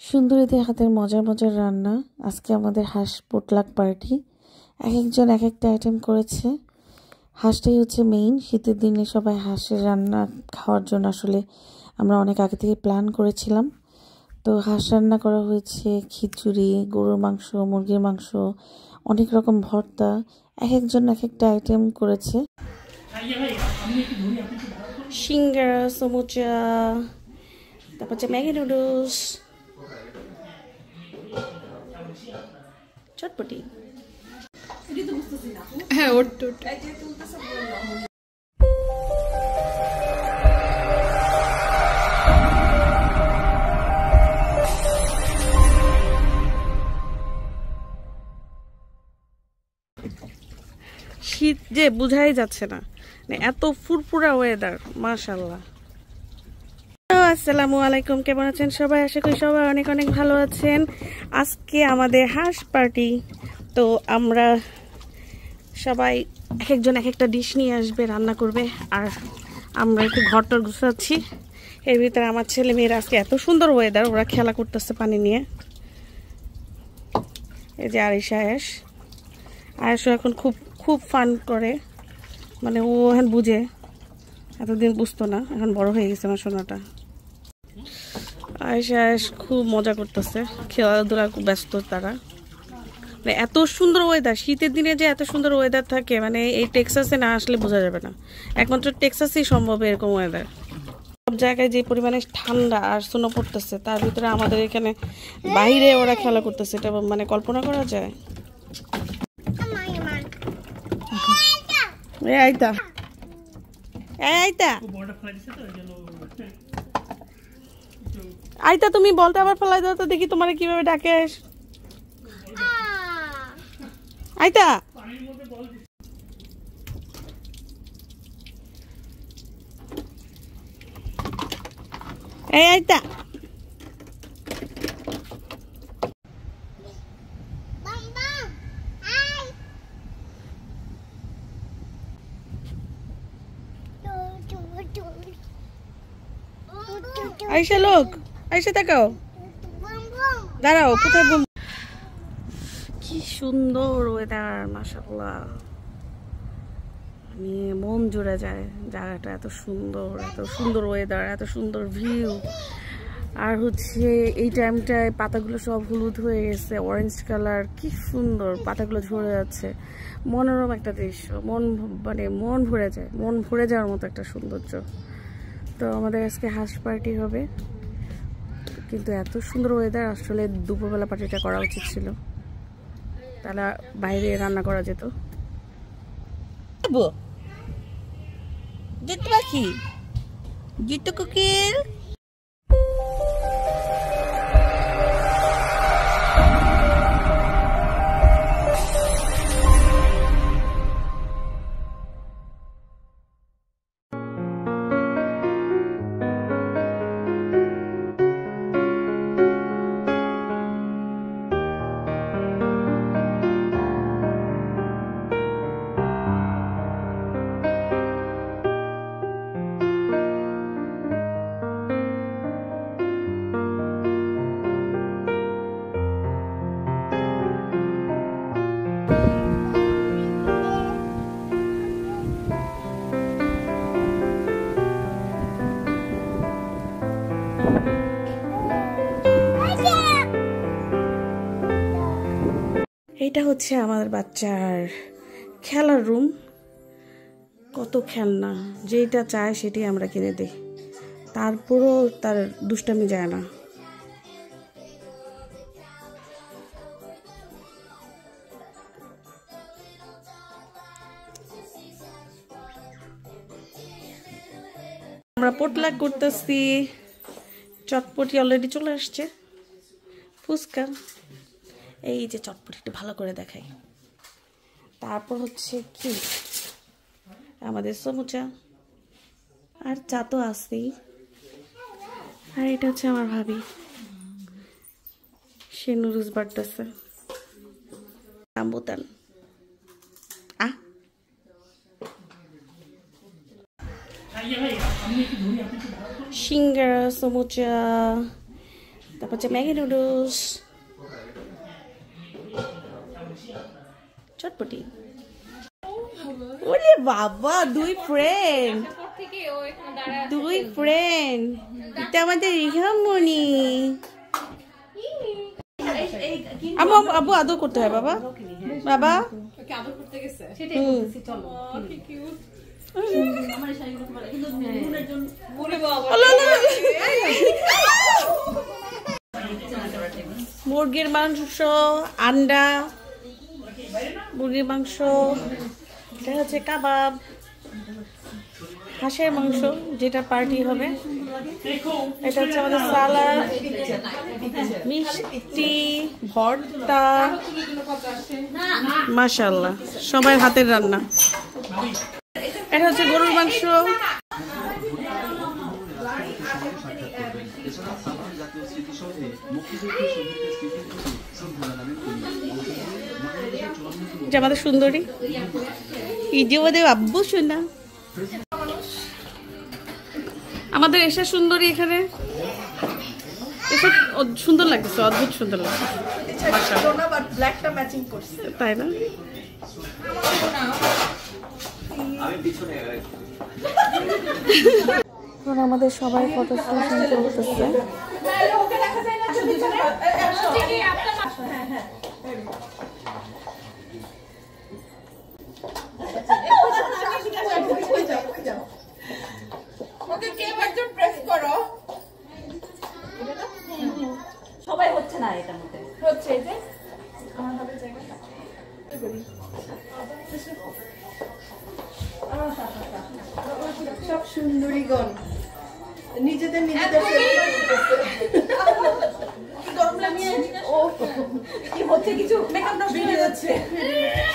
সুন্দরীদের হাতের মজার মজার রান্না। আজকে আমাদের হাঁস পোটলাক পার্টি। এক একজন এক একটা আইটেম করেছে। হাঁসটাই হচ্ছে মেইন। শীতের দিনে সবাই হাঁসের রান্না খাওয়ার জন্য আসলে আমরা অনেক আগে থেকে প্ল্যান করেছিলাম। তো হাঁস রান্না করা হয়েছে, খিচুড়ি, গরুর মাংস, মুরগির মাংস, অনেক রকম ভর্তা। এক একজন এক একটা আইটেম করেছে। সিঙ্গারা, সমুচা, তারপর হচ্ছে ম্যাগি নুডলস, চটপটি। হ্যাঁ ওট শীত যে বুঝাই যাচ্ছে না, এত ফুরফুরা ওয়েদার, মাশাআল্লাহ। আসসালামু আলাইকুম, কেমন আছেন সবাই? আশা করি সবাই অনেক অনেক ভালো আছেন। আজকে আমাদের হাঁস পার্টি। তো আমরা সবাই এক একজন এক একটা ডিশ নিয়ে আসবে, রান্না করবে, আর আমরা একটু ঘরটর গুছাচ্ছি। এর ভিতরে আমার ছেলে মেয়েরা, আজকে এত সুন্দর ওয়েদার, ওরা খেলা করতেছে পানি নিয়ে। এই যে আয়েশও এখন খুব খুব ফান করে, মানে ও এখন বুঝে, এতদিন বুঝতো না, এখন বড় হয়ে গেছে আমার সোনাটা। আয়েশ খুব মজা করতেছে, খেলাধুলা খুব ব্যস্ত তারা। মানে এত সুন্দর ওয়েদার, শীতের দিনে যে এত সুন্দর ওয়েদার থাকে, মানে এই টেক্সাসে না আসলে বোঝা যাবে না। একমাত্র টেক্সাসেই সম্ভব এরকম ওয়েদার। সব জায়গায় যে পরিমাণে ঠান্ডা আর স্নো পড়তেছে, তার ভিতরে আমাদের এখানে বাইরে ওরা খেলা করতেছে, এটা মানে কল্পনা করা যায়? আইতা আইতা, তুমি বলতে আবার ফেলাই দাও তো দেখি, তোমার কিভাবে ডাকে। আইতা, এই আইতা, আইসা লোক, আইসা তাকাও, দাঁড়াও, কোথায় বল। কি সুন্দর ওয়েদার, মাশাআল্লাহ। মানে মন জুড়ে যায়, জায়গাটা এত সুন্দর, এত সুন্দর ওয়েদার, এত সুন্দর ভিউ। আর হচ্ছে এই টাইমটায় পাতাগুলো সব হলুদ হয়ে গেছে, অরেঞ্জ কালার, কি সুন্দর, পাতাগুলো ঝরে যাচ্ছে। মনোরম একটা দৃশ্য, মন ভরে যায়, মন ভরে যাওয়ার মতো একটা সৌন্দর্য। তো আমাদের আজকে হাঁস পার্টি হবে, কিন্তু এত সুন্দর ওয়েদার, আসলে দুপুরবেলা পার্টিটা করা উচিত ছিল, তাহলে বাইরে রান্না করা যেত। যেতে পাখি, জিতু কোকিল। এটা হচ্ছে আমাদের বাচ্চার খেলার রুম। কত খেলনা, যেটা চায় সেটাই আমরা কিনে দিই, তারপরও তার দুষ্টামি যায় না। আমরা পোটলাক করতেছি, চটপটি অলরেডি চলে আসছে, ফুচকা, এই যে চটপটি একটু ভালো করে দেখাই। তারপর হচ্ছে কি আমাদের সমুচা, আর চা তো আছেই। আর এটা হচ্ছে আমার ভাবি, সে নুডলস বাড়তেছে। আমবুতান সিঙ্গারা, সমুচা, তারপর হচ্ছে ম্যাগি নুডলস, চটপটি। ওরে বাবা, দুই ফ্রেন্ড এটা আমাদের রিহামণি। আম্মু আব্বু আদর করতে হয় বাবা, বাবা মুরগির মাংস, আন্ডা, মুরগির মাংস, এটা হচ্ছে কাবাব, হাঁসের মাংস যেটা পার্টি হবে, এটা হচ্ছে আমাদের সালাদ, মিষ্টি, ভর্তা। মাশাআল্লাহ সবাই হাতের রান্না। এটা হচ্ছে গরুর মাংস, যে আমাদের সুন্দরী, এই যে আমাদের আব্বু সোনা, আমাদের এসে সুন্দরী এখানে এসে সুন্দর লাগতেছে, অদ্ভুত সুন্দর লাগছে, তাই না? আমাদের সবাই ফটো সেশন করতেছে। সবাই হচ্ছে না, এটা মধ্যে হচ্ছে এই যে আমার হাতে জায়গাটা সব সুন্দরীগণ নিজেদের গরম লাগে। ও কি হচ্ছে, কিছু মেকআপ নষ্ট হয়ে যাচ্ছে,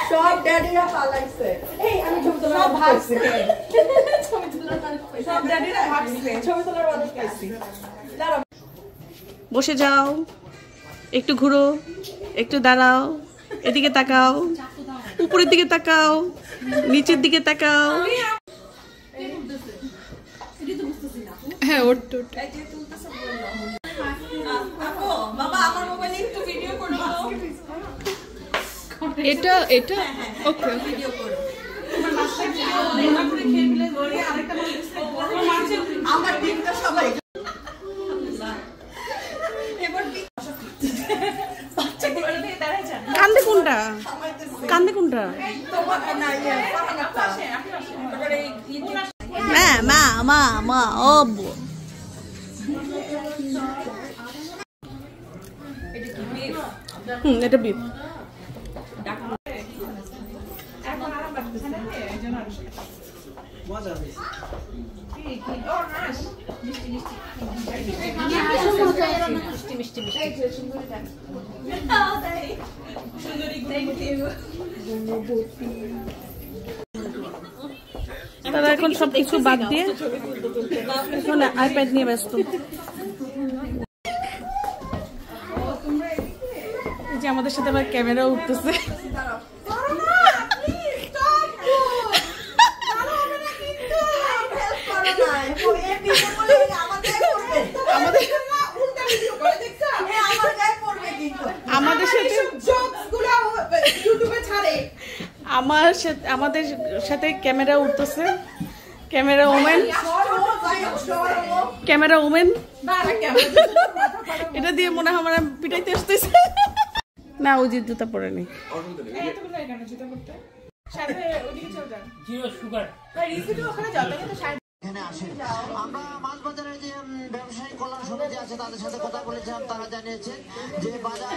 সব ড্যাডিরা পালাইছে। এই আমি ছবি তোলা ভাগছে, ছবি তোলা সব ড্যাডিরা ভাগছে, ছবি তোলার বাদ পাইছি। বসে যাও, একটু ঘুরো, একটু দাঁড়াও, এদিকে তাকাও, উপরের দিকে তাকাও, নিচের দিকে তাকাও। হ্যাঁ ওঠ ওঠ। এটা এটা ওকে আমার দিকটা সবাই কান্দে কোনটা, কান্দে কোনটা? মা মা মা ও এটা বিফ। তারা এখন সবকিছু বাদ দিয়ে এখন আইপ্যাড নিয়ে ব্যস্ত। যে আমাদের সাথে আবার ক্যামেরা উঠতেছে। আমাদের সাথে ক্যামেরা উঠতেছে, ক্যামেরা ওমেন, ক্যামেরা ওমেন, এটা দিয়ে মনে হয় আমার পিটাইতে আসতেছে। না ওই যে জুতা পরে নেই। আমরা মাছ বাজারের যে ব্যবসায়ী কল্যাণ সমিতি আছে তাদের সাথে কথা বলেছিলাম, তারা জানিয়েছেন যে বাজার